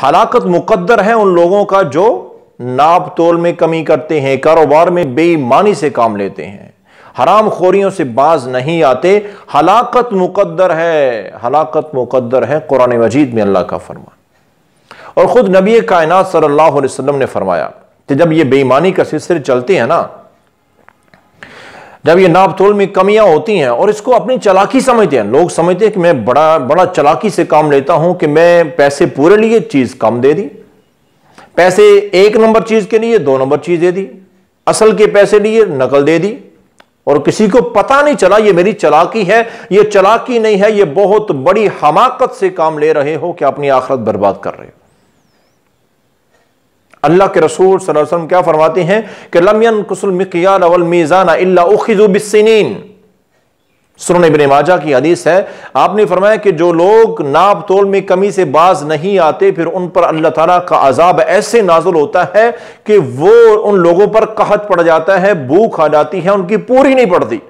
हलाकत मुकद्दर है उन लोगों का जो नाप तोल में कमी करते हैं, कारोबार में बेईमानी से काम लेते हैं, हराम खोरियों से बाज नहीं आते। हलाकत मुकद्दर है, हलाकत मुकद्दर है, कुरान मजीद में अल्लाह का फरमान। और खुद नबी कायनात सल्लल्लाहु अलैहि वसल्लम ने फरमाया कि जब ये बेईमानी का सिलसिले चलते हैं ना, जब ये नाप तोल में कमियां होती हैं और इसको अपनी चालाकी समझते हैं, लोग समझते हैं कि मैं बड़ा चालाकी से काम लेता हूं कि मैं पैसे पूरे लिए चीज कम दे दी, पैसे 1 नंबर चीज के लिए 2 नंबर चीज दे दी, असल के पैसे लिए नकल दे दी, और किसी को पता नहीं चला ये मेरी चालाकी है। ये चालाकी नहीं है, ये बहुत बड़ी हमाकत से काम ले रहे हो कि अपनी आखिरत बर्बाद कर रहे हो। अल्लाह के रसूल सल्लल्लाहु अलैहि वसल्लम क्या फरमाते हैं कि लम यनकुसल मिक्याल वल मीज़ान इल्ला उखिज़ू बिस्सिनीन। सुनन इब्न माजा की हदीस है, आपने फरमाया कि जो लोग नाप तोल में कमी से बाज नहीं आते, फिर उन पर अल्लाह ताला का अजाब ऐसे नाजुल होता है कि वो उन लोगों पर कहत पड़ जाता है, भूख आ जाती है, उनकी पूरी नहीं पड़ती।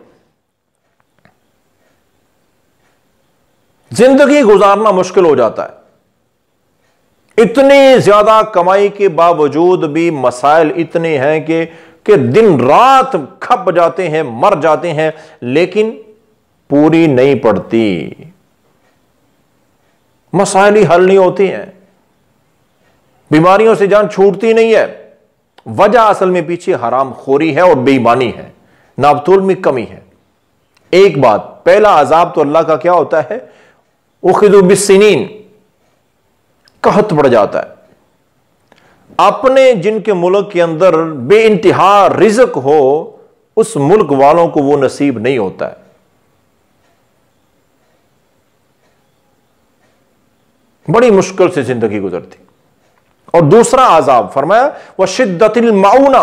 जिंदगी गुजारना मुश्किल हो जाता है। इतनी ज्यादा कमाई के बावजूद भी मसाइल इतने हैं कि दिन रात खप जाते हैं, मर जाते हैं, लेकिन पूरी नहीं पड़ती, मसाइल ही हल नहीं होती हैं, बीमारियों से जान छूटती नहीं है। वजह असल में पीछे हराम खोरी है और बेईमानी है, नापतोल में कमी है। एक बात, पहला अजाब तो अल्लाह का क्या होता है, उखिज़ू बिस्सिनीन, कहत पड़ जाता है। अपने जिनके मुल्क के अंदर बेइंतहा रिज़्क हो, उस मुल्क वालों को वो नसीब नहीं होता है। बड़ी मुश्किल से जिंदगी गुजरती। और दूसरा आजाब फरमाया वह शिद्दतिल माऊना,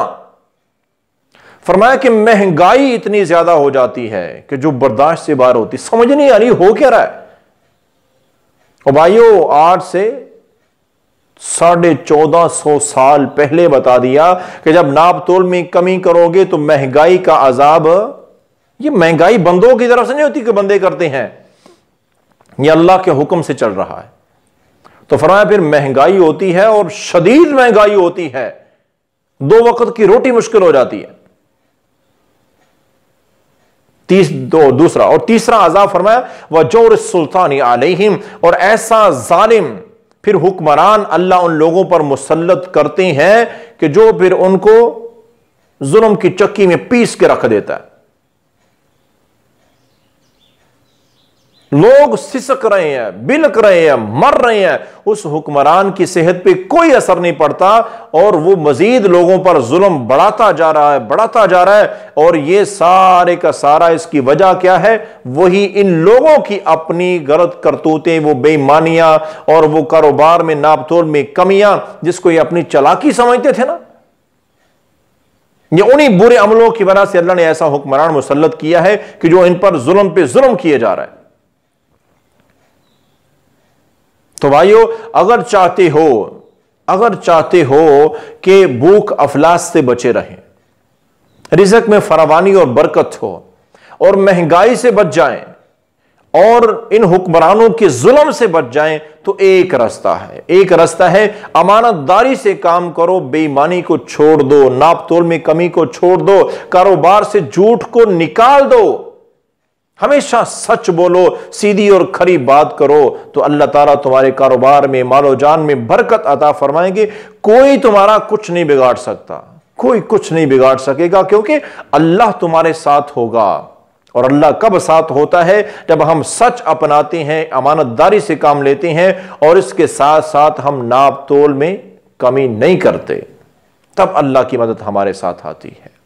फरमाया कि महंगाई इतनी ज्यादा हो जाती है कि जो बर्दाश्त से बाहर होती, समझ नहीं आ रही हो क्या रहा है। और भाइयों, आज से 1450 साल पहले बता दिया कि जब नाप तोल में कमी करोगे तो महंगाई का अजाब, ये महंगाई बंदों की तरफ से नहीं होती कि बंदे करते हैं, ये अल्लाह के हुक्म से चल रहा है। तो फरमाया फिर महंगाई होती है और शदीद महंगाई होती है, 2 वक्त की रोटी मुश्किल हो जाती है। दूसरा और तीसरा अजाब फरमाया वह जोर सुल्तानी अलैहिम, और ऐसा जालिम फिर हुक्मरान अल्लाह उन लोगों पर मुसल्लत करते हैं कि जो फिर उनको जुल्म की चक्की में पीस के रख देता है। लोग सिसक रहे हैं, बिलक रहे हैं, मर रहे हैं, उस हुक्मरान की सेहत पे कोई असर नहीं पड़ता, और वो मजीद लोगों पर जुल्म बढ़ाता जा रहा है, बढ़ाता जा रहा है। और ये सारे का सारा इसकी वजह क्या है, वही इन लोगों की अपनी गलत करतूतें, वो बेईमानियां और वो कारोबार में नापतोल में कमियां, जिसको ये अपनी चालाकी समझते थे ना, ये उन्हीं बुरे अमलों की वजह से अल्लाह ने ऐसा हुक्मरान मुसल्लत किया है कि जो इन पर जुल्म पे जुल्म किए जा रहा है। तो भाइयों, अगर चाहते हो कि भूख अफलास से बचे रहें, रिज़्क में फरावानी और बरकत हो, और महंगाई से बच जाएं, और इन हुक्मरानों के जुल्म से बच जाएं, तो एक रास्ता है अमानतदारी से काम करो, बेईमानी को छोड़ दो, नापतोल में कमी को छोड़ दो, कारोबार से झूठ को निकाल दो, हमेशा सच बोलो, सीधी और खरी बात करो, तो अल्लाह ताला तुम्हारे कारोबार में, मालो जान में बरकत अता फरमाएंगे। कोई तुम्हारा कुछ नहीं बिगाड़ सकता, कोई कुछ नहीं बिगाड़ सकेगा, क्योंकि अल्लाह तुम्हारे साथ होगा। और अल्लाह कब साथ होता है, जब हम सच अपनाते हैं, अमानतदारी से काम लेते हैं, और इसके साथ साथ हम नाप तोल में कमी नहीं करते, तब अल्लाह की मदद हमारे साथ आती है।